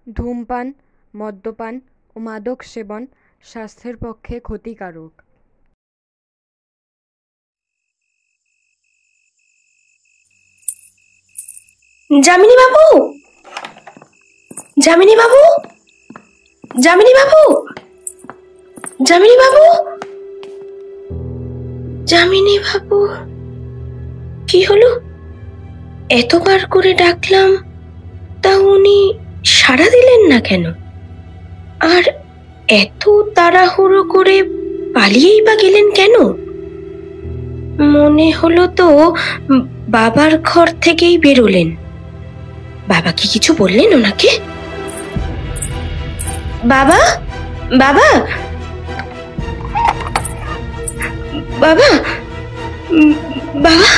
ধূমপান, মদ্যপান ও মাদক সেবন স্বাস্থ্যের পক্ষে ক্ষতিকারক। যামিনী বাবু, যামিনী বাবু, যামিনী বাবু, যামিনী বাবু, যামিনী বাবু, কি হলো? এতবার করে ডাকলাম, তা উনি সাড়া দিলেন না কেন? আর এত তাড়াহুড়ো করে পালিয়েই বা গেলেন কেন? মনে হলো তো বাবার ঘর থেকেই বেরোলেন। বাবা কি কিছু বললেন ওনাকে? বাবা, বাবা, বাবা, বাবা।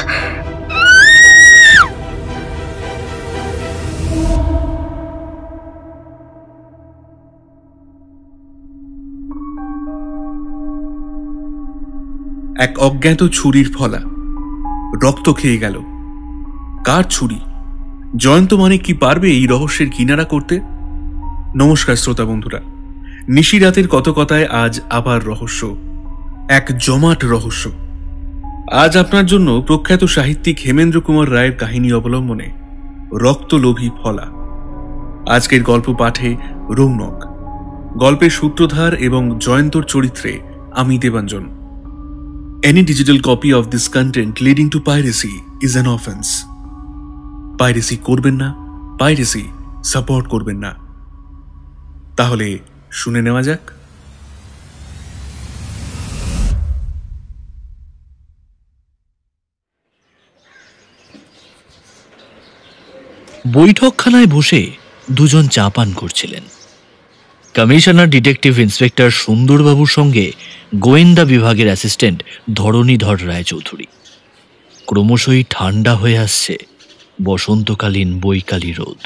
এক অজ্ঞাত ছুরির ফলা রক্ত খেয়ে গেল। কার ছুরি? জয়ন্ত মানিক কি পারবে এই রহস্যের কিনারা করতে? নমস্কার শ্রোতা বন্ধুরা, নিশি রাতের কত কথায় আজ আবার রহস্য, এক জমাট রহস্য। আজ আপনার জন্য প্রখ্যাত সাহিত্যিক হেমেন্দ্র কুমার রায়ের কাহিনী অবলম্বনে রক্তলোভী ফলা। আজকের গল্প পাঠে রৌনক, গল্পের সূত্রধার এবং জয়ন্তর চরিত্রে আমি Debanjan. Any digital copy of this content leading to piracy is an offense. Piracy করবেন না, piracy সাপোর্ট করবেন না। তাহলে শুনে নেওয়া যাক। বৈঠকখানায় বসে দুজন চা পান করছিলেন। কমিশনার ডিটেকটিভ ইন্সপেক্টর সুন্দরবাবুর সঙ্গে গোয়েন্দা বিভাগের অ্যাসিস্ট্যান্ট ধরণীধর রায়চৌধুরী। ক্রমশই ঠান্ডা হয়ে আসছে বসন্তকালীন বৈকালী রোদ।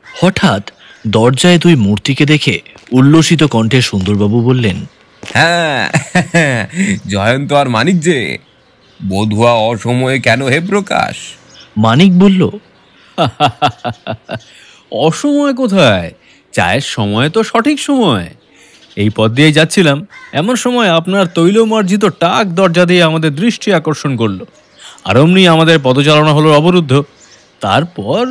হঠাৎ দরজায় দুই মূর্তিকে দেখে উল্লসিত কণ্ঠে সুন্দরবাবু বললেন, হ্যাঁ, জয়ন্ত আর মানিক যে। বধুয়া অসময়ে কেন হে প্রকাশ? মানিক বলল, অসময় কোথায়? চায়ের সময় তো সঠিক সময়। এই পথ দিয়ে যাচ্ছিলাম, এমন সময় আপনার তৈলমার্জিত টাক দরজা দিয়ে আমাদের দৃষ্টি আকর্ষণ করলো। আর অমনি আমাদের পদচারণা হলো অবরুদ্ধ। তারপর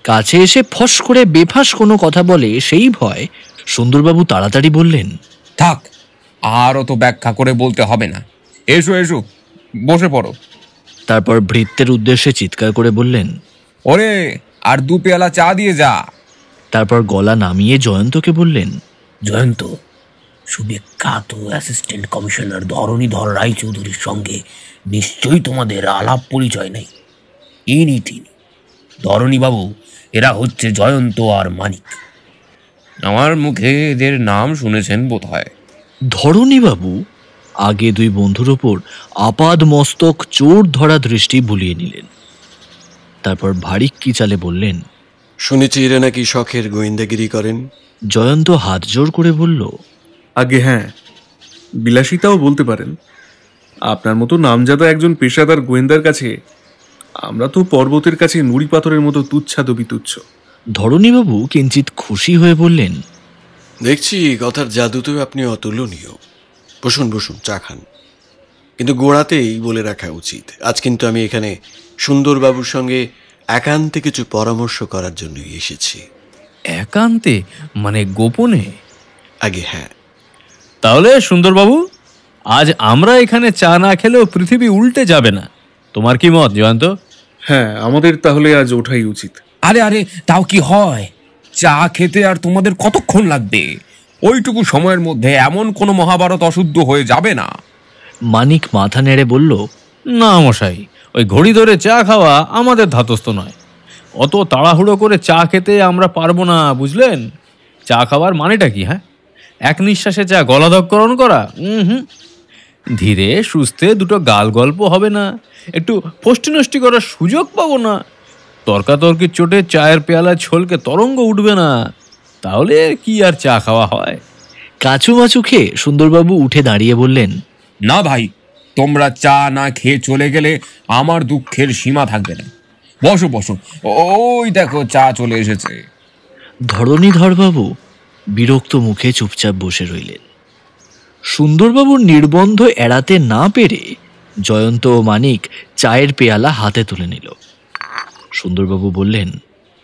কাছে এসে ফস করে বেফাস কোনো কথা বলে সেই ভয় সুন্দরবাবু তাড়াতাড়ি বললেন, থাক, আর অত ব্যাখ্যা করে বলতে হবে না। এসো এসো, বসে পড়ো। তারপর ভৃত্যের উদ্দেশ্যে চিৎকার করে বললেন, ওরে, আর দু পেয়ালা চা দিয়ে যা। তারপর গলা নামিয়ে জয়ন্তকে বললেন, জয়ন্ত, সুবিখ্যাত অ্যাসিস্ট্যান্ট কমিশনার ধরণীধর রায়চৌধুরীর সঙ্গে নিশ্চয়ই তোমাদের আলাপ পরিচয় নেই। ইনি তিনি ধরণীবাবু, এরা হচ্ছে জয়ন্ত আর মানিক। আমার মুখে এদের নাম শুনেছেন বোধ হয়। ধরণীবাবু আগে দুই বন্ধুর ওপর আপাদ মস্তক চোর ধরা দৃষ্টি বুলিয়ে নিলেন। তারপর ভারী কি চালে বললেন, শুনেছি এরা নাকি শখের গোয়েন্দাগিরি করেন। জয়ন্ত হাত জোর করে বলল, আগে হ্যাঁ, বিলাসিতাও বলতে পারেন। আপনার মতো নামজাদা একজন পেশাদার গোয়েন্দার কাছে আমরা তো পর্বতের কাছে নুড়ি পাথরের মতো তুচ্ছাদবি তুচ্ছ। ধরণীবাবু কিঞ্চিত খুশি হয়ে বললেন, দেখছি কথার জাদুতেও আপনি অতুলনীয়। বসুন বসুন, চা খান। কিন্তু গোড়াতেই বলে রাখা উচিত, আজ কিন্তু আমি এখানে সুন্দরবাবুর সঙ্গে একান্তে কিছু পরামর্শ করার জন্যই এসেছি। একান্তে মানে গোপনে? আগে হ্যাঁ। তাহলে সুন্দরবাবু, আজ আমরা এখানে চা না খেলেও পৃথিবী উল্টে যাবে না। তোমার কি মত জয়ন্ত? হ্যাঁ, আমাদের তাহলে আজ ওঠাই উচিত। আরে আরে, তাও কি হয়? চা খেতে আর তোমাদের কতক্ষণ লাগবে? ওইটুকু সময়ের মধ্যে এমন কোনো মহাভারত অশুদ্ধ হয়ে যাবে না। মানিক মাথা নেড়ে বলল, না মশাই, ওই ঘড়ি ধরে চা খাওয়া আমাদের ধাতস্থ নয়। অত তাড়াহুড়ো করে চা খেতে আমরা পারবো না, বুঝলেন? চা খাওয়ার মানেটা কি? হ্যাঁ, এক নিঃশ্বাসে চা গলাধঃকরণ করা? ধীরে সুস্থে দুটো গাল গল্প হবে না, একটু ফষ্টি নষ্টি করার সুযোগ পাবো না, তর্কাতর্কির চোটে চায়ের পেয়ালা ছলকে তরঙ্গ উঠবে না, তাহলে কি আর চা খাওয়া হয়? কাচুমাচু খেয়ে সুন্দরবাবু উঠে দাঁড়িয়ে বললেন, না ভাই, তোমরা চা না খেয়ে চলে গেলে আমার দুঃখের সীমা থাকবে না। বসো বসো, ওই দেখো চা চলে এসেছে। ধরণীধরবাবু বিরক্ত মুখে চুপচাপ বসে রইলেন। সুন্দরবাবুর নির্বন্ধ এড়াতে না পেরে জয়ন্ত ও মানিক চায়ের পেয়ালা হাতে তুলে নিল। সুন্দরবাবু বললেন,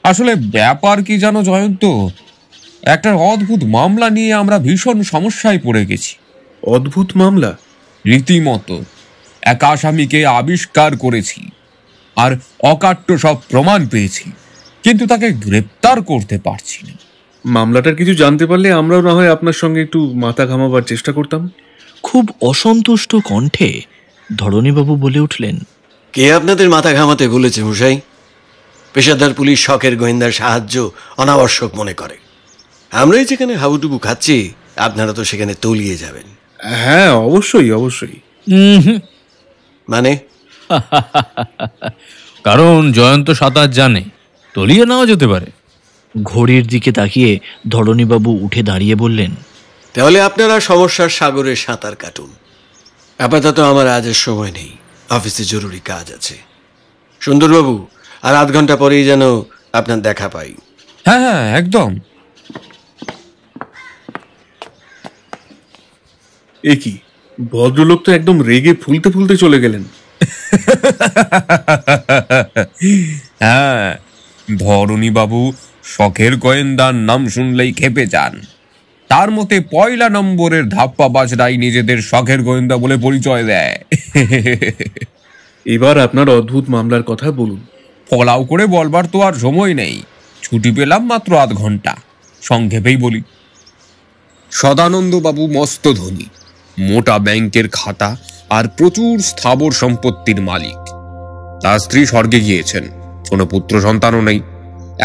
আসলে ব্যাপার কি জানো জয়ন্ত, একটা অদ্ভুত মামলা নিয়ে আমরা ভীষণ সমস্যায় পড়ে গেছি। অদ্ভুত মামলা? রীতিমতো এক আসামিকে আবিষ্কার করেছি আর অকাট্য সব প্রমাণ পেয়েছি, কিন্তু তাকে গ্রেপ্তার করতে পারছি না। মামলাটার কিছু জানতে পারলে আমরাও না হয় আপনার সঙ্গে একটু মাথা ঘামাবার চেষ্টা করতাম। খুব অসন্তুষ্ট কণ্ঠে ধরণীবাবু বলে উঠলেন, কে আপনাদের মাথা ঘামাতে বলেছে মশাই? পেশাদার পুলিশ শখের গোয়েন্দার সাহায্য অনাবশ্যক মনে করে। আমরাই যেখানে হাবুডুবু খাচ্ছি, আপনারা তো সেখানে তলিয়ে যাবেন। হ্যাঁ, অবশ্যই অবশ্যই। মানে? কারণ জয়ন্ত সাঁতার জানে, তলিয়ে নাও যেতে পারে। ঘড়ির দিকে তাকিয়ে ধরণীবাবু উঠে দাঁড়িয়ে বললেন, তাহলে আপনারা সমস্যার সাগরে সাঁতার কাটুন। আপাতত আমার আজের সময় নেই, অফিসে জরুরি কাজ আছে। সুন্দরবাবু, আর আধ ঘন্টা পরেই যেন আপনার দেখা পাই। হ্যাঁ হ্যাঁ, একদম। এ কি, ভদ্রলোক তো একদম রেগে ফুলতে ফুলতে চলে গেলেন। হ্যাঁ, ধরণীবাবু শখের গোয়েন্দার নাম শুনলেই খেপে যান। তার মতে পয়লা নম্বরের ধাপ্পাবাজরাই নিজেদের শখের গোয়েন্দা বলে পরিচয় দেয়। এবার আপনার অদ্ভুত মামলার কথা বলুন। ফলাও করে বলবার তো আর সময় নেই, ছুটি পেলাম মাত্র আধ ঘন্টা। সংক্ষেপেই বলি, সদানন্দবাবু মস্ত ধনী, মোটা ব্যাংকের খাতা আর প্রচুর স্থাবর সম্পত্তির মালিক। তার স্ত্রী স্বর্গে গিয়েছেন, কোনো পুত্র সন্তানও নেই।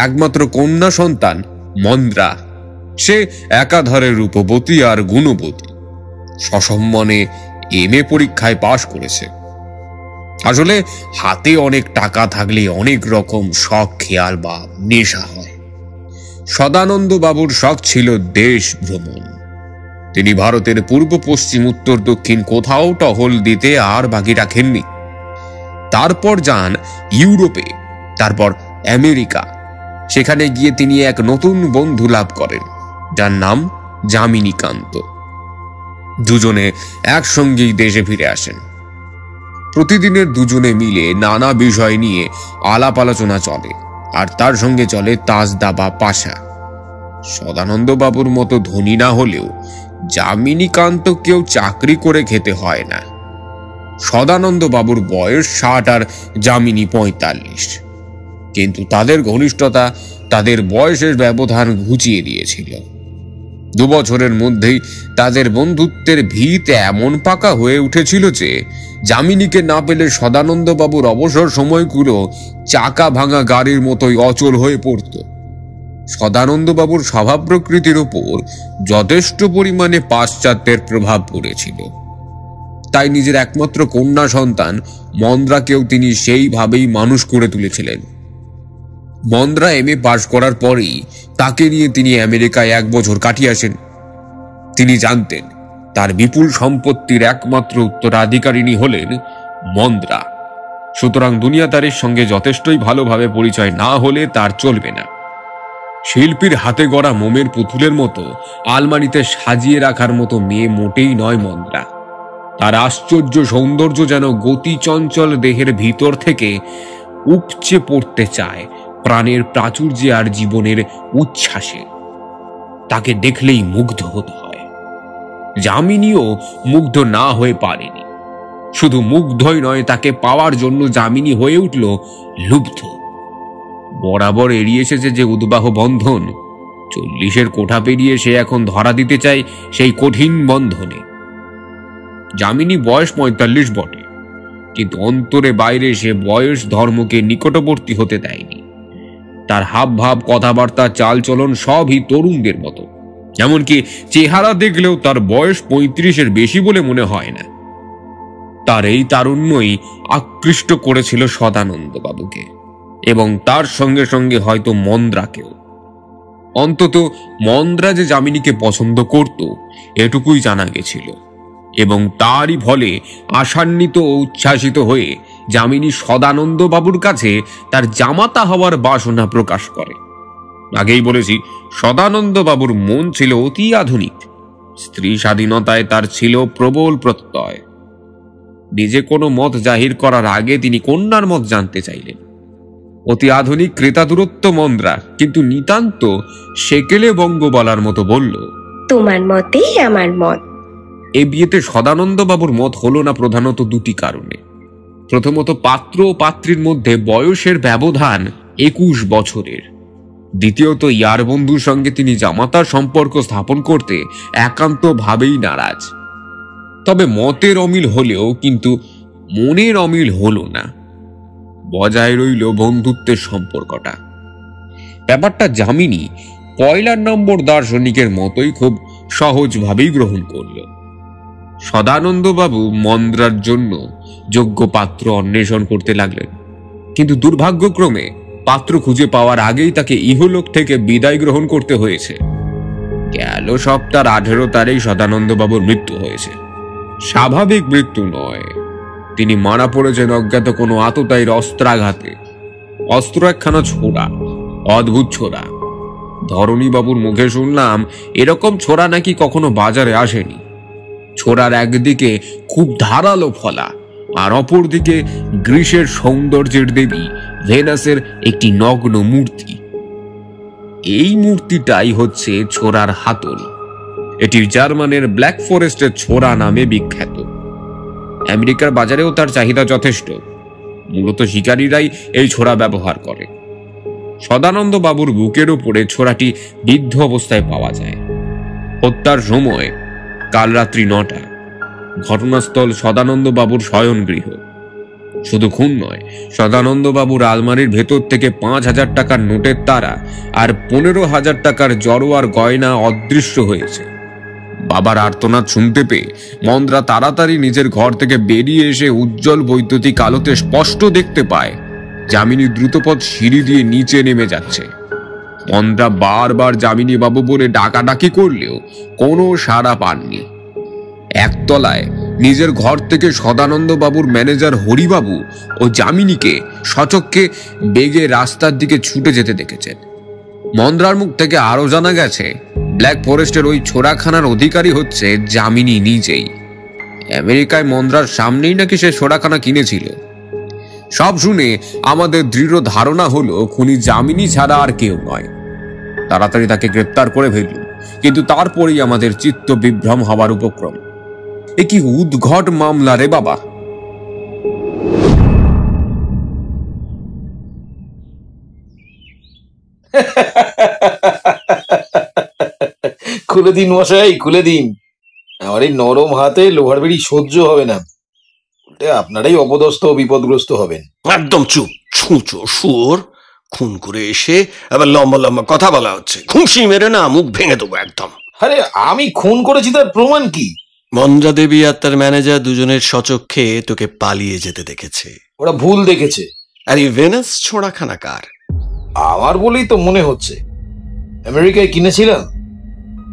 একমাত্র কন্যা সন্তান মন্দ্রা, সে একাধারে রূপবতী আর গুণবতী। সসম্মানে এমএ পরীক্ষায় পাশ করেছে। আসলে হাতে অনেক টাকা থাকলে অনেক রকম শখ খেয়াল বা নেশা হয়। সদানন্দ বাবুর শখ ছিল দেশ ভ্রমণ। তিনি ভারতের পূর্ব পশ্চিম উত্তর দক্ষিণ কোথাও টহল দিতে আর বাকি রাখেননি। তারপর যান ইউরোপে, তারপর আমেরিকা। সেখানে গিয়ে তিনি এক নতুন বন্ধু লাভ করেন, যার নাম যামিনীকান্ত। দুজনে একসঙ্গেই দেশে ফিরে আসেন। প্রতিদিনের দুজনে মিলে নানা বিষয় নিয়ে আলাপ আলোচনা চলে, আর তার সঙ্গে চলে তাস দাবা পাশা। সদানন্দ বাবুর মতো ধনী না হলেও যামিনীকান্তকেও চাকরি করে খেতে হয় না। সদানন্দ বাবুর বয়স 60 আর যামিনী 45, কিন্তু তাদের ঘনিষ্ঠতা তাদের বয়সের ব্যবধান ঘুচিয়ে দিয়েছিল। 2 বছরের মধ্যেই তাদের বন্ধুত্বের ভিত এমন পাকা হয়ে উঠেছিল যে যামিনীকে না পেলে সদানন্দ বাবুর অবসর সময়গুলো চাকা ভাঙা গাড়ির মতোই অচল হয়ে পড়ত। সদানন্দ বাবুর স্বভাব প্রকৃতির উপর যথেষ্ট পরিমাণে পাশ্চাত্যের প্রভাব পড়েছিল। তাই নিজের একমাত্র কন্যা সন্তান মন্দ্রাকেও তিনি সেইভাবেই মানুষ করে তুলেছিলেন। মন্দ্রা এমএ পাশ করার পরেই তাকে নিয়ে তিনি আমেরিকায় 1 বছর কাটিয়ে আসেন। তিনি জানতেন তার বিপুল সম্পত্তির একমাত্র উত্তরাধিকারিণী হলেন মন্দ্রা। সুতরাং দুনিয়াদারের সঙ্গে যথেষ্টই ভালোভাবে পরিচয় না হলে তার চলবে না। শিল্পীর হাতে গড়া মোমের পুতুলের মতো আলমারিতে সাজিয়ে রাখার মতো মেয়ে মোটেই নয় মন্দ্রা। তার আশ্চর্য সৌন্দর্য যেন গতি চঞ্চল দেহের ভিতর থেকে উপচে পড়তে চায় প্রাণের প্রাচুর্যে আর জীবনের উচ্ছ্বাসে। তাকে দেখলেই মুগ্ধ হতে হয়। যামিনীও মুগ্ধ না হয়ে পারেনি। শুধু মুগ্ধই নয়, তাকে পাওয়ার জন্য যামিনী হয়ে উঠল লুব্ধ। বরাবর এড়িয়ে এসেছে যে উদ্বাহ বন্ধন, 40-এর কোঠা পেরিয়ে সে এখন ধরা দিতে চায় সেই কঠিন বন্ধনে। যামিনী বয়স 45 বটে, কিন্তু অন্তরে বাইরে সে বয়স ধর্মকে নিকটবর্তী হতে দেয়নি। তার হাব ভাব, কথাবার্তা, চালচলন সবই তরুণদের মতো। এমনকি চেহারা দেখলেও তার বয়স 35-এর বেশি বলে মনে হয় না। তার এই তারুণ্যই আকৃষ্ট করেছিল সদানন্দ বাবুকে, এবং তার সঙ্গে সঙ্গে হয়তো মন্দ্রাকেও। অন্তত মন্দ্রা যে যামিনীকে পছন্দ করত এটুকুই জানা গেছিল, এবং তারই ফলে আশান্বিত ও উচ্ছ্বাসিত হয়ে যামিনী সদানন্দ বাবুর কাছে তার জামাতা হওয়ার বাসনা প্রকাশ করে। আগেই বলেছি, সদানন্দ বাবুর মন ছিল অতি আধুনিক। স্ত্রী স্বাধীনতায় তার ছিল প্রবল প্রত্যয়। নিজে কোনো মত জাহির করার আগে তিনি কন্যার মত জানতে চাইলেন। অতি আধুনিক ক্রেতা দূরত্ব মন্দ্রা কিন্তু নিতান্ত সেকেলে বঙ্গ বলার মতো বলল, তোমার মতেই আমার মত। এই বিয়েতে সদানন্দ বাবুর মত হলো না প্রধানত দুটি কারণে। প্রথমত, পাত্র ও পাত্রীর মধ্যে বয়সের ব্যবধান 21 বছরের। দ্বিতীয়ত, ইয়ার বন্ধুর সঙ্গে তিনি জামাতার সম্পর্ক স্থাপন করতে একান্ত ভাবেই নারাজ। তবে মতের অমিল হলেও কিন্তু মনের অমিল হলো না, বজায় রইল বন্ধুত্বের সম্পর্কটা। ব্যাপারটা যামিনী পয়লার নম্বর দার্শনিকের মতোই খুব সহজভাবেই গ্রহণ করল। সদানন্দ বাবু মন্দ্রার জন্য যোগ্য পাত্র অন্বেষণ করতে লাগলেন, কিন্তু দুর্ভাগ্যক্রমে পাত্র খুঁজে পাওয়ার আগেই তাকে ইহলোক থেকে বিদায় গ্রহণ করতে হয়েছে। গেল সপ্তাহ 18 তারিখ সদানন্দ বাবুর মৃত্যু হয়েছে। স্বাভাবিক মৃত্যু নয়, তিনি মারা পড়েছেন অজ্ঞাত কোনো আততায়ীর অস্ত্রাঘাতে। অস্ত্র একখানা ছোড়া, অদ্ভুত ছোড়া। ধরণী বাবুর মুখে শুনলাম এরকম ছোড়া নাকি কখনো বাজারে আসেনি। ছোড়ার একদিকে খুব ধারালো ফলা, আর অপরদিকে গ্রীসের সৌন্দর্যের দেবী ভেনাসের একটি নগ্ন মূর্তি। এই মূর্তিটাই হচ্ছে ছোড়ার হাতল। এটি জার্মানের ব্ল্যাক ফরেস্টের ছোড়া নামে বিখ্যাত। আমেরিকার বাজারেও তার চাহিদা যথেষ্ট। মূলত শিকারীরাই এই ছোড়া ব্যবহার করে। সদানন্দ বাবুর বুকের উপরে ছোড়াটি বিদ্ধ অবস্থায় পাওয়া যায়। হত্যার সময় কাল রাত্রি 9টা। ঘটনাস্থল সদানন্দ বাবুর শয়নগৃহ। শুধু খুন নয়, সদানন্দ বাবুর আলমারির ভেতর থেকে 5,000 টাকার নোটের তারা আর 15,000 টাকার জড়োয়ার গয়না অদৃশ্য হয়েছে। বাবার আর্তনাদ শুনতে পেয়ে মন্দ্রা তাড়াতাড়ি নিজের ঘর থেকে বেরিয়ে এসে উজ্জ্বল বৈদ্যুতিক আলোতে স্পষ্ট দেখতে পায় যামিনী দ্রুতপথ সিঁড়ি দিয়ে নিচে নেমে যাচ্ছে। মন্দ্রা বারবার যামিনী বাবু বলে ডাকাডাকি করলেও কোনো সাড়া পাননি। একতলায় নিজের ঘর থেকে সদানন্দ বাবুর ম্যানেজার হরিবাবু ও যামিনীকে সচক্ষে বেগে রাস্তার দিকে ছুটে যেতে দেখেছেন। মন্দ্রার মুখ থেকে আরো জানা গেছে ব্ল্যাক ফরেস্টের ওই ছোড়াখানার অধিকারী হচ্ছে যামিনী নিজেই। আমেরিকায় মন্দ্রার সামনেই নাকি সে ছোড়াখানা কিনেছিল। সব শুনে আমাদের দৃঢ় ধারণা হলো খুনি যামিনী ছাড়া আর কেউ নয়। তাড়াতাড়ি তাকে গ্রেপ্তার করে ফেলল, কিন্তু তারপরেই আমাদের চিত্ত বিভ্রম হবার উপক্রম। এ কি উদ্ঘট মামলা রে বাবা! খুলে দিন মশাই, খুলে দিন। আমার এই নরম হাতে লোহার বেড়ি সহ্য হবে না। আপনারাই অপদস্থ ও বিপদগ্রস্ত হবেন। একদম চুপ, ছুঁচো শুয়োর। খুন করে এসে আবার লম্বা লম্বা কথা বলা হচ্ছে। ঘুষি মেরে না মুখ ভেঙে দেবো একদম। আরে আমি খুন করেছি তার প্রমাণ কি? মন্দ্রা দেবী আর তার ম্যানেজার দুজনের সচক্ষে তোকে পালিয়ে যেতে দেখেছে। ওরা ভুল দেখেছে। আর এই ভেনাস ছোড়াখানা কার? আমার বলেই তো মনে হচ্ছে। আমেরিকায় কিনেছিলাম,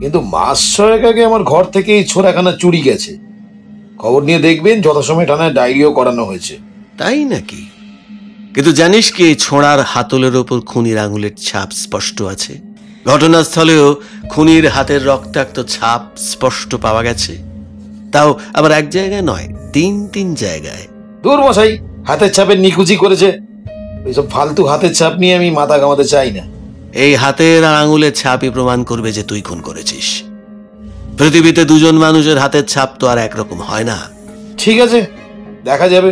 কিন্তু মাস 6 আগে আমার ঘর থেকে এই ছোড়াখানা চুরি গেছে। খবর নিয়ে দেখবেন যথাসময় থানায় ডায়েরিও করানো হয়েছে। তাই নাকি? কিন্তু জানিস কি এই ছোঁড়ার হাতলের ওপর খুনির আঙুলের ছাপ স্পষ্ট আছে। ঘটনাস্থলেও খুনির হাতের রক্তাক্ত ছাপ স্পষ্ট পাওয়া গেছে। তাও আবার এক জায়গায় নয়, 3 জায়গায়। দূর মশাই, হাতের ছাপের নিকুচি করেছে। এইসব ফালতু হাতের ছাপ নিয়ে আমি মাথা ঘামাতে চাই না। এই হাতের আর আঙুলের ছাপই প্রমাণ করবে যে তুই খুন করেছিস। পৃথিবীতে দুজন মানুষের হাতের ছাপ তো আর একরকম হয় না। ঠিক আছে, দেখা যাবে।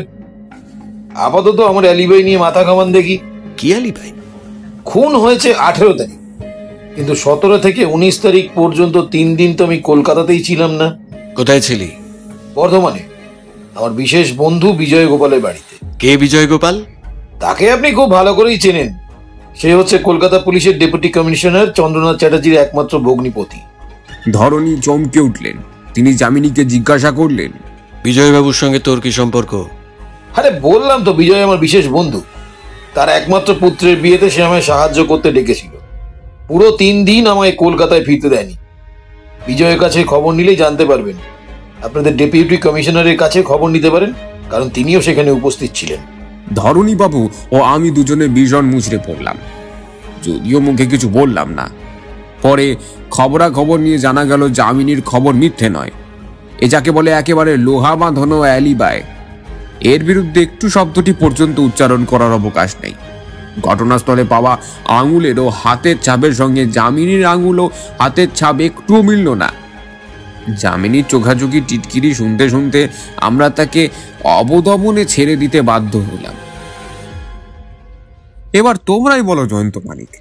আপাতত আমার অ্যালিবাই নিয়ে মাথা ঘামান দেখি। কি অ্যালিবাই? খুন হয়েছে 18 তারিখ, কিন্তু 17 থেকে 19 তারিখ পর্যন্ত 3 দিন তো আমি কলকাতাতেই ছিলাম না। কোথায় ছিলি? বর্ধমানে, আমার বিশেষ বন্ধু বিজয় গোপালের বাড়িতে। কে বিজয় গোপাল? তাকে আপনি খুব ভালো করেই চেনেন। সে হচ্ছে কলকাতা পুলিশের ডেপুটি কমিশনার চন্দ্রনাথ চ্যাটার্জির একমাত্র ভগ্নিপতি। ধরণী চমকে উঠলেন। তিনি যামিনীকে জিজ্ঞাসা করলেন, বিজয়বাবুর সঙ্গে তোর কি সম্পর্ক? আরে বললাম তো, বিজয় আমার বিশেষ বন্ধু। তার একমাত্র পুত্রের বিয়েতে সে আমায় সাহায্য করতে ডেকেছিল। পুরো 3 দিন আমায় কলকাতায় ফিরতে দেয়নি। বিজয়ের কাছে খবর নিলেই জানতে পারবেন। আপনাদের ডেপুটি কমিশনারের কাছে খবর নিতে পারেন, কারণ তিনিও সেখানে উপস্থিত ছিলেন। ধরণী বাবু ও আমি দুজনে ভীষণ মুচড়ে পড়লাম, যদিও মুখে কিছু বললাম না। পরে খবরাখবর নিয়ে জানা গেল যামিনীর খবর মিথ্যে নয়, এ যাকে বলে একেবারে লোহা বাঁধানো অ্যালিবাই। এর বিরুদ্ধে একটু শব্দটি পর্যন্ত উচ্চারণ করার অবকাশ নেই। ঘটনাস্থলে পাওয়া আঙুলের ও হাতের ছাপের সঙ্গে যামিনীর আঙুল ও হাতের ছাপ একটুও মিলল না। যামিনীর চোখাচোখি টিটকিরি শুনতে শুনতে আমরা তাকে অবদমনে ছেড়ে দিতে বাধ্য হলাম। এবার তোমরাই বলো জয়ন্ত মানিক,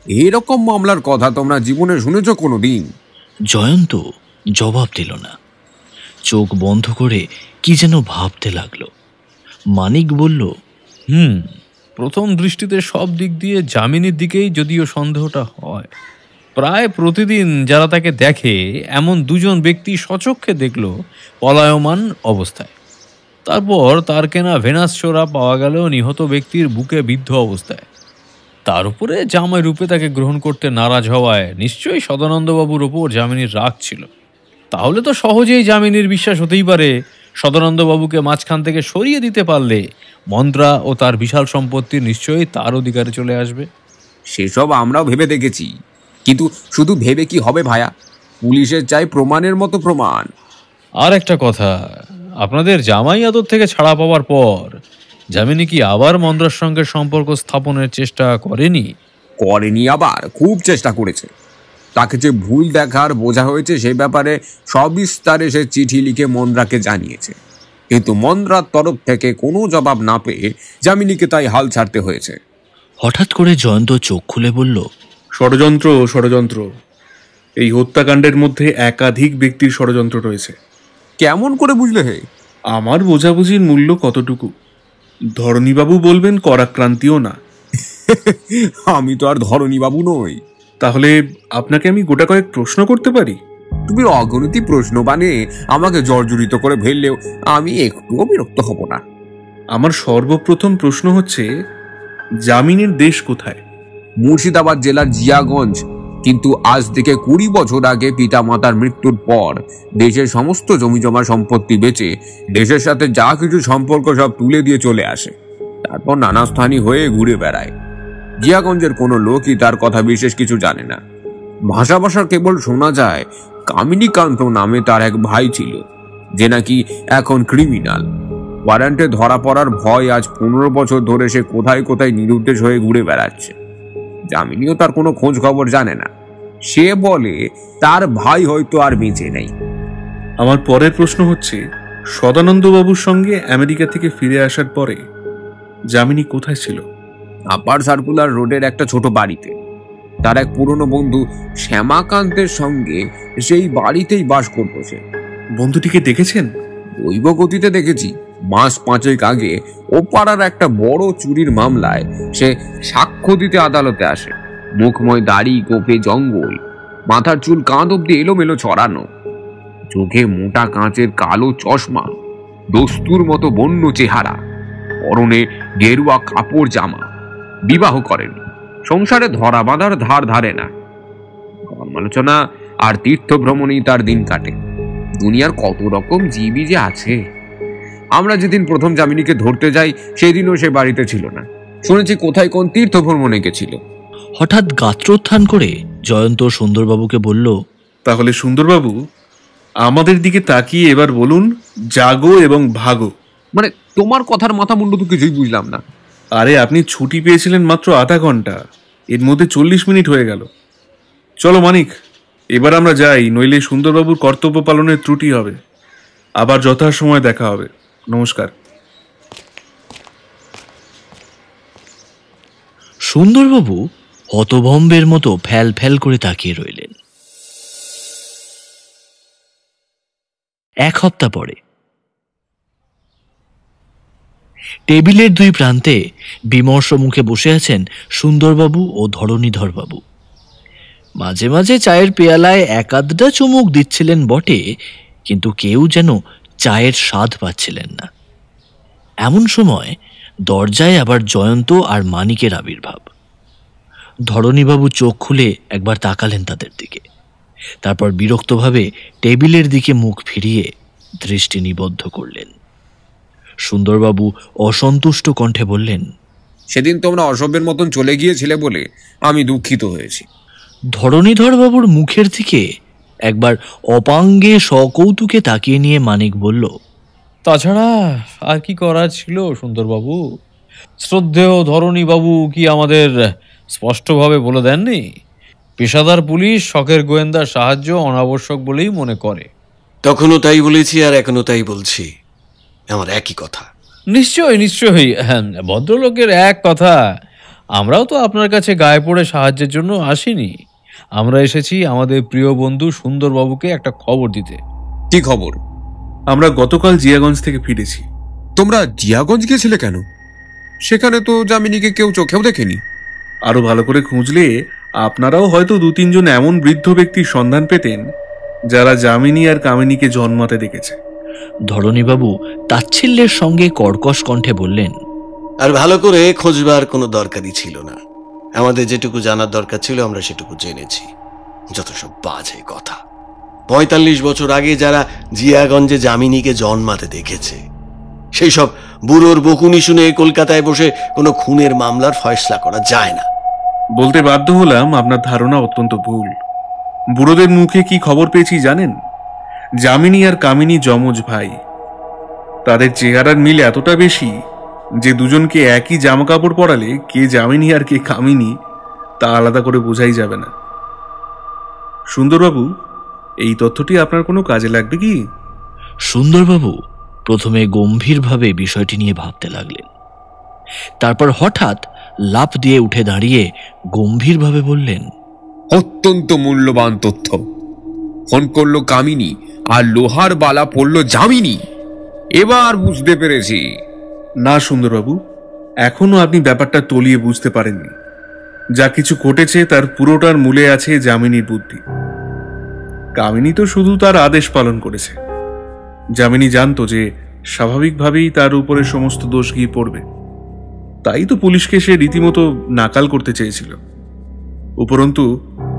এরকম মামলার কথা তোমরা জীবনে শুনেছ কোনোদিন? জয়ন্ত জবাব দিল না, চোখ বন্ধ করে কি যেন ভাবতে লাগলো। মানিক বলল, প্রথম দৃষ্টিতে সব দিক দিয়ে যামিনীর দিকেই যদিও সন্দেহটা হয়। প্রায় প্রতিদিন যারা তাকে দেখে এমন দুজন ব্যক্তি সচক্ষে দেখল পলায়মান অবস্থায়। তারপর তার কেনা ভেনাস চোরা পাওয়া গেল নিহত ব্যক্তির বুকে বিদ্ধ অবস্থায়। তার উপরে জামাই রূপে তাকে গ্রহণ করতে নারাজ হওয়ায় নিশ্চয়ই সদানন্দবাবুর ওপর যামিনীর রাগ ছিল। তাহলে তো সহজেই যামিনীর বিশ্বাস হতেই পারে সদানন্দবাবুকে মাঝখান থেকে সরিয়ে দিতে পারলে মন্ত্রা ও তার বিশাল সম্পত্তি নিশ্চয়ই তার অধিকারে চলে আসবে। সেসব আমরাও ভেবে দেখেছি, কিন্তু শুধু ভেবে কি হবে ভায়া? পুলিশের চাই প্রমাণের মতো প্রমাণ। আর একটা কথা, আপনাদের জামাই আদর থেকে ছাড়া পাওয়ার পর যামিনী কি আবার মন্দ্রার সঙ্গে সম্পর্ক স্থাপনের চেষ্টা করেনি? করেনি, আবার খুব চেষ্টা করেছে। তাকে যে ভুল দেখার বোঝা হয়েছে সে ব্যাপারে সবিস্তারে সে চিঠি লিখে মন্দ্রাকে জানিয়েছে, কিন্তু মন্দ্রার তরফ থেকে কোনো জবাব না পেয়ে যামিনীকে তাই হাল ছাড়তে হয়েছে। হঠাৎ করে জয়ন্ত চোখ খুলে বলল, ষড়যন্ত্র ষড়যন্ত্র এই হত্যাকাণ্ডের মধ্যে একাধিক ব্যক্তির ষড়যন্ত্র রয়েছে। কেমন করে বুঝলে হে? আমার বোঝাবুঝির মূল্য কতটুকু ধরণীবাবু বলবেন করাক্রান্তিও না। আমি তো আর ধরণীবাবু নই। তাহলে আপনাকে আমি গোটা কয়েক প্রশ্ন করতে পারি? তুমি অগণিত প্রশ্ন বানিয়ে আমাকে জর্জরিত করে ফেললেও আমি একটুও বিরক্ত হব না। আমার সর্বপ্রথম প্রশ্ন হচ্ছে, যামিনীর দেশ কোথায়? মুর্শিদাবাদ জেলার জিয়াগঞ্জ, কিন্তু আজ থেকে 20 বছর আগে পিতা মাতার মৃত্যুর পর দেশের সমস্ত জমিজমা সম্পত্তি বেচে দেশের সাথে যা কিছু সম্পর্ক সব তুলে দিয়ে চলে আসে। তারপর নানা স্থানীয় হয়ে ঘুরে বেড়ায়। জিয়াগঞ্জের কোনো লোকই তার কথা বিশেষ কিছু জানে না। ভাষা ভাষা কেবল শোনা যায় কামিনীকান্ত নামে তার এক ভাই ছিল, যে নাকি এখন ক্রিমিনাল। ওয়ারেন্টে ধরা পড়ার ভয় আজ 15 বছর ধরে সে কোথায় কোথায় নিরুদ্দেশ হয়ে ঘুরে বেড়াচ্ছে। যামিনীও তার কোনো খোঁজ খবর জানে না। সে বলে তার ভাই হয়তো আর বেঁচে নেই। আমার পরের প্রশ্ন হচ্ছে, সদানন্দবাবুর সঙ্গে আমেরিকা থেকে ফিরে আসার পরে যামিনী কোথায় ছিল? আপার সার্কুলার রোডের একটা ছোট বাড়িতে। তার এক পুরনো বন্ধু শ্যামাকান্তের সঙ্গে সেই বাড়িতেই বাস করত সে। বন্ধুটিকে দেখেছেন? দৈব গতিতে দেখেছি। মাস 5 আগে ও পাড়ার একটা বড় চুরির মামলায় সে সাক্ষ্য দিতে আদালতে আসে। মুখময় দাড়ি, কোপে জঙ্গল, মাথার চুল কাঁধ অব্দি এলোমেলো ছড়ানো, চোখে মোটা কাঁচের কালো চশমা, দস্তুর মতো বন্য চেহারা, পরনে গেরুয়া কাপড় জামা। বিবাহ করেনি, সংসারে ধরা বাঁধার ধার ধারে না। ধর্মালোচনা আর তীর্থ ভ্রমণেই তার দিন কাটে। দুনিয়ার কত রকম জীবই যে আছে। আমরা যেদিন প্রথম যামিনীকে ধরতে যাই সেদিনও সে বাড়িতে ছিল না। শুনেছি কোথায় কোন তীর্থ ভ্রমণে গেছিল। হঠাৎ গাত্রোত্থান করে জয়ন্ত সুন্দরবাবুকে বলল, তাহলে সুন্দরবাবু আমাদের দিকে তাকিয়ে এবার বলুন, জাগো এবং ভাগো। মানে তোমার কথার মাথা মুন্ডু তো কিছুই বুঝলাম না। আরে আপনি ছুটি পেয়েছিলেন মাত্র আধা ঘন্টা, এর মধ্যে 40 মিনিট হয়ে গেল। চলো মানিক, এবার আমরা যাই, নইলে সুন্দরবাবুর কর্তব্য পালনের ত্রুটি হবে। আবার যথাসময়ে দেখা হবে। নমস্কার। সুন্দরবাবু হতভম্বের মতো ফ্যাল ফ্যাল করে তাকিয়ে রইলেন। 1 সপ্তাহ পরে টেবিলের 2 প্রান্তে বিমর্ষ মুখে বসে আছেন সুন্দরবাবু ও ধরণীধরবাবু। মাঝে মাঝে চায়ের পেয়ালায় একাধটা চুমুক দিচ্ছিলেন বটে, কিন্তু কেউ যেন চায়ের স্বাদ পাচ্ছিলেন না। এমন সময় দরজায় আবার জয়ন্ত আর মানিকের আবির্ভাব। ধরণীবাবু চোখ খুলে একবার তাকালেন তাদের দিকে, তারপর বিরক্তভাবে টেবিলের দিকে মুখ ফিরিয়ে দৃষ্টি নিবদ্ধ করলেন। সুন্দরবাবু অসন্তুষ্ট কণ্ঠে বললেন, সেদিন তোমরা অসভ্যের মতন চলে গিয়েছিলে বলে আমি দুঃখিত হয়েছি। ধরণীধর বাবুর মুখের দিকে একবার অপাঙ্গে সকৌতুকে তাকিয়ে নিয়ে মানিক বলল, তাছাড়া আর কি করার ছিল সুন্দরবাবু? শ্রদ্ধেয় ধরণী বাবু কি আমাদের স্পষ্টভাবে বলে দেননি পেশাদার পুলিশ শখের গোয়েন্দার সাহায্য অনাবশ্যক বলেই মনে করে? তখনও তাই বলেছি আর এখনো তাই বলছি, আমার একই কথা। নিশ্চয়ই নিশ্চয়ই, হ্যাঁ, ভদ্রলোকের এক কথা। আমরাও তো আপনার কাছে গায়ে পড়ে সাহায্যের জন্য আসিনি, আমরা এসেছি আমাদের প্রিয় বন্ধু সুন্দরবাবুকে একটা খবর দিতে। কি খবর? আমরা গতকাল জিয়াগঞ্জ থেকে ফিরেছি। তোমরা জিয়াগঞ্জ গিয়েছিলে কেন? সেখানে তো যামিনীকে কেউ চোখেও দেখেনি। আরো ভালো করে খুঁজলে আপনারাও হয়তো 2-3 জন এমন বৃদ্ধ ব্যক্তির সন্ধান পেতেন যারা যামিনী আর কামিনীকে জন্মাতে দেখেছে। ধরণীবাবু তাচ্ছিল্যের সঙ্গে কর্কশ কণ্ঠে বললেন, আর ভালো করে খোঁজবার কোনো দরকারই ছিল না। আমাদের যেটুকু জানার দরকার ছিল আমরা সেটুকু জেনেছি। যত সব বাজে কথা। 45 বছর আগে যারা জিয়াগঞ্জে যামিনীকে জন্মাতে দেখেছে, সেই সব বুড়োর বকুনি শুনে কলকাতায় বসে কোনো খুনের মামলার ফয়সলা করা যায় না। বলতে বাধ্য হলাম, আপনার ধারণা অত্যন্ত ভুল। বুড়োদের মুখে কি খবর পেয়েছি জানেন? যামিনী আর কামিনী যমজ ভাই। তাদের চেহারার মিল এতটা বেশি যে দুজনকে একই জামা কাপড় পরালে কে যামিনী আর কে কামিনী তা আলাদা করে বোঝাই যাবে না। সুন্দরবাবু, এই তথ্যটি আপনার কোনো কাজে লাগবে কি? সুন্দরবাবু প্রথমে গম্ভীরভাবে বিষয়টি নিয়ে ভাবতে লাগলেন। তারপর হঠাৎ লাফ দিয়ে উঠে দাঁড়িয়ে গম্ভীরভাবে বললেন, অত্যন্ত মূল্যবান তথ্য। ফোন করলো কামিনী আর লোহার বালা পড়লো যামিনী। এবার বুঝতে পেরেছি। না সুন্দরবাবু, এখনো আপনি ব্যাপারটা তলিয়ে বুঝতে পারেননি। যা কিছু ঘটেছে তার পুরোটার মূলে আছে যামিনীর বুদ্ধি। কামিনী তো শুধু তার আদেশ পালন করেছে। যামিনী জানতো যে স্বাভাবিকভাবেই তার উপরে সমস্ত দোষ গিয়ে পড়বে, তাই তো পুলিশকে সে রীতিমতো নাকাল করতে চেয়েছিল। উপরন্তু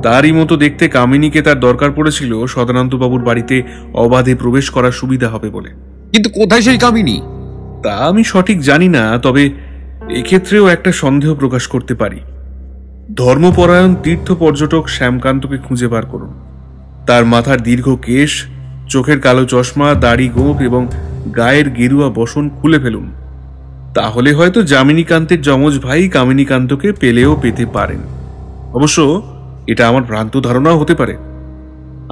তারই মতো দেখতে কামিনীকে তার দরকার পড়েছিল সদানন্দবাবুর বাড়িতে অবাধে প্রবেশ করার সুবিধা হবে বলে। কিন্তু কোথায় সেই কামিনী? তা আমি সঠিক জানি না, তবে এক্ষেত্রেও একটা সন্দেহ প্রকাশ করতে পারি। ধর্মপরায়ণ তীর্থ পর্যটক শ্যামকান্তকে খুঁজে বার করুন। তার মাথার দীর্ঘ কেশ, চোখের কালো চশমা, দাড়ি গোঁফ এবং গায়ের গেরুয়া বসন খুলে ফেলুন। তাহলে হয়তো যামিনীকান্তের যমজ ভাই কামিনীকান্তকে পেলেও পেতে পারেন। অবশ্য এটা আমার ভ্রান্ত ধারণাও হতে পারে।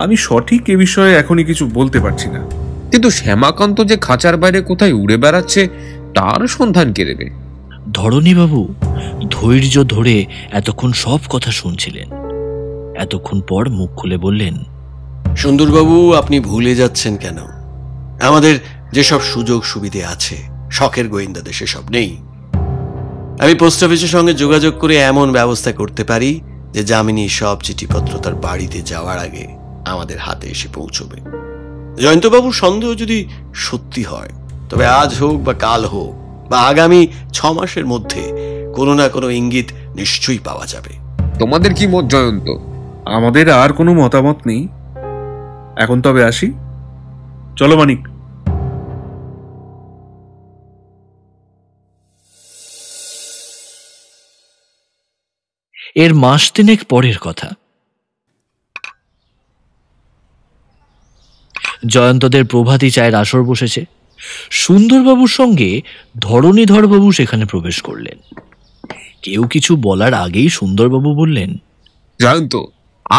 আমি সঠিক এ বিষয়ে এখনই কিছু বলতে পারছি না। কিন্তু শ্যামাকান্ত যে খাঁচার বাইরে কোথায় উড়ে বেড়াচ্ছে তার সন্ধান কে দেবে? ধরণীবাবু ধৈর্য ধরে এতক্ষণ সব কথা শুনছিলেন। এতক্ষণ পর মুখ খুলে বললেন, সুন্দরবাবু, আপনি ভুলে যাচ্ছেন কেন? আমাদের যেসব সুযোগ সুবিধে আছে শখের গোয়েন্দাদের সেসব নেই। আমি পোস্ট অফিসের সঙ্গে যোগাযোগ করে এমন ব্যবস্থা করতে পারি যে যামিনী সব চিঠিপত্র তার বাড়িতে যাওয়ার আগে আমাদের হাতে এসে পৌঁছবে। জয়ন্তবাবুর সন্দেহ যদি সত্যি হয়, তবে আজ হোক বা কাল হোক বা আগামী 6 মাসের মধ্যে কোনো না কোনো ইঙ্গিত নিশ্চয়ই পাওয়া যাবে। তোমাদের কি মত জয়ন্ত? আমাদের আর কোনো মতামত নেই। এখন তবে আসি। চলো মানিক। এর মাস তিনেক পরের কথা। জয়ন্তদের প্রভাতী চায়ের আসর বসেছে। সুন্দরবাবুর সঙ্গে ধরণীধরবাবু সেখানে প্রবেশ করলেন। কেউ কিছু বলার আগেই সুন্দরবাবু বললেন, জয়ন্ত,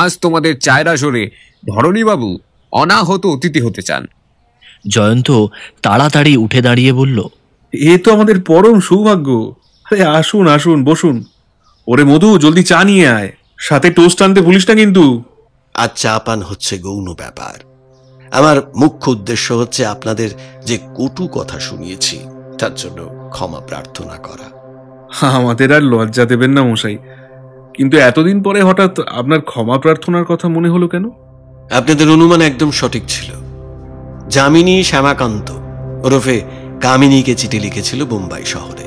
আজ তোমাদের চায়ের আসরে ধরণীবাবু অনাহত অতিথি হতে চান। জয়ন্ত তাড়াতাড়ি উঠে দাঁড়িয়ে বলল, এ তো আমাদের পরম সৌভাগ্য। আরে আসুন আসুন, বসুন। ওরে মধু, জলদি চা নিয়ে আয়, সাথে টোস্ট আনতে ভুলিস না কিন্তু। আজ চা পান হচ্ছে গৌণ ব্যাপার। আমার মুখ্য উদ্দেশ্য হচ্ছে আপনাদের যে কটু কথা শুনিয়েছি তার জন্য ক্ষমা প্রার্থনা করা। আমাদের আর লজ্জা দেবেন না মশাই, কিন্তু এতদিন পরে হঠাৎ আপনার ক্ষমা প্রার্থনার কথা মনে হলো কেন? আপনাদের অনুমান একদম সঠিক ছিল। যামিনী শ্যামাকান্ত ওরফে কামিনীকে চিঠি লিখেছিল বোম্বাই শহরে।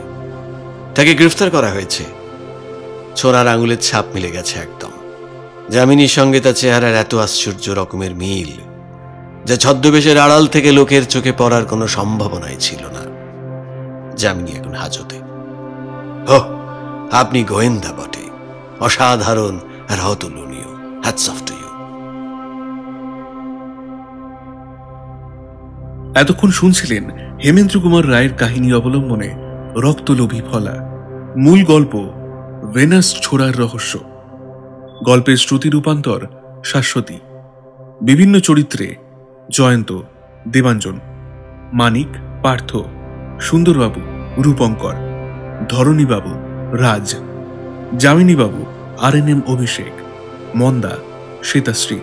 তাকে গ্রেফতার করা হয়েছে। ছোড়ার আঙুলের ছাপ মিলে গেছে একদম। যামিনীর সঙ্গে তার চেহারার এত আশ্চর্য রকমের মিল যে ছদ্মবেশের আড়াল থেকে লোকের চোখে পড়ার কোনো সম্ভাবনাই ছিল না। যামিনী এখন হাজতে। আপনি গোয়েন্দা বটে, অসাধারণ আর অতুলনীয়। Hats off to you. এতক্ষণ শুনছিলেন হেমেন্দ্র কুমার রায়ের কাহিনী অবলম্বনে রক্তলোভী ফলা। মূল গল্প ভেনাস ছোড়ার রহস্য। গল্পের শ্রুতি রূপান্তর শাশ্বতী। বিভিন্ন চরিত্রে জয়ন্ত, দেবাঞ্জন, মানিক, পার্থ, সুন্দরবাবু, রূপঙ্কর, ধরণীবাবু, রাজ, যামিনীবাবু, RNM অভিষেক, মন্দা, শ্বেতাশ্রী।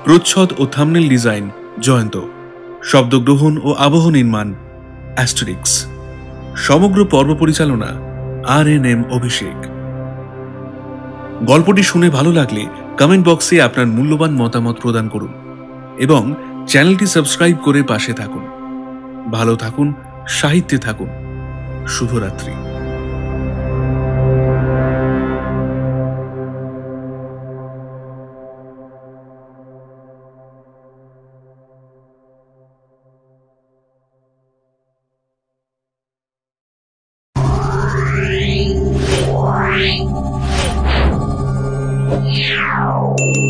প্রচ্ছদ ও থাম্বনেল ডিজাইন জয়ন্ত। শব্দগ্রহণ ও আবহ নির্মাণ অ্যাস্টেরিক্স। সমগ্র পর্ব পরিচালনা RNM অভিষেক। গল্পটি শুনে ভালো লাগলে কমেন্ট বক্সে আপনার মূল্যবান মতামত প্রদান করুন এবং চ্যানেলটি সাবস্ক্রাইব করে পাশে থাকুন। ভালো থাকুন, সাহিত্যে থাকুন। শুভরাত্রি। Meow.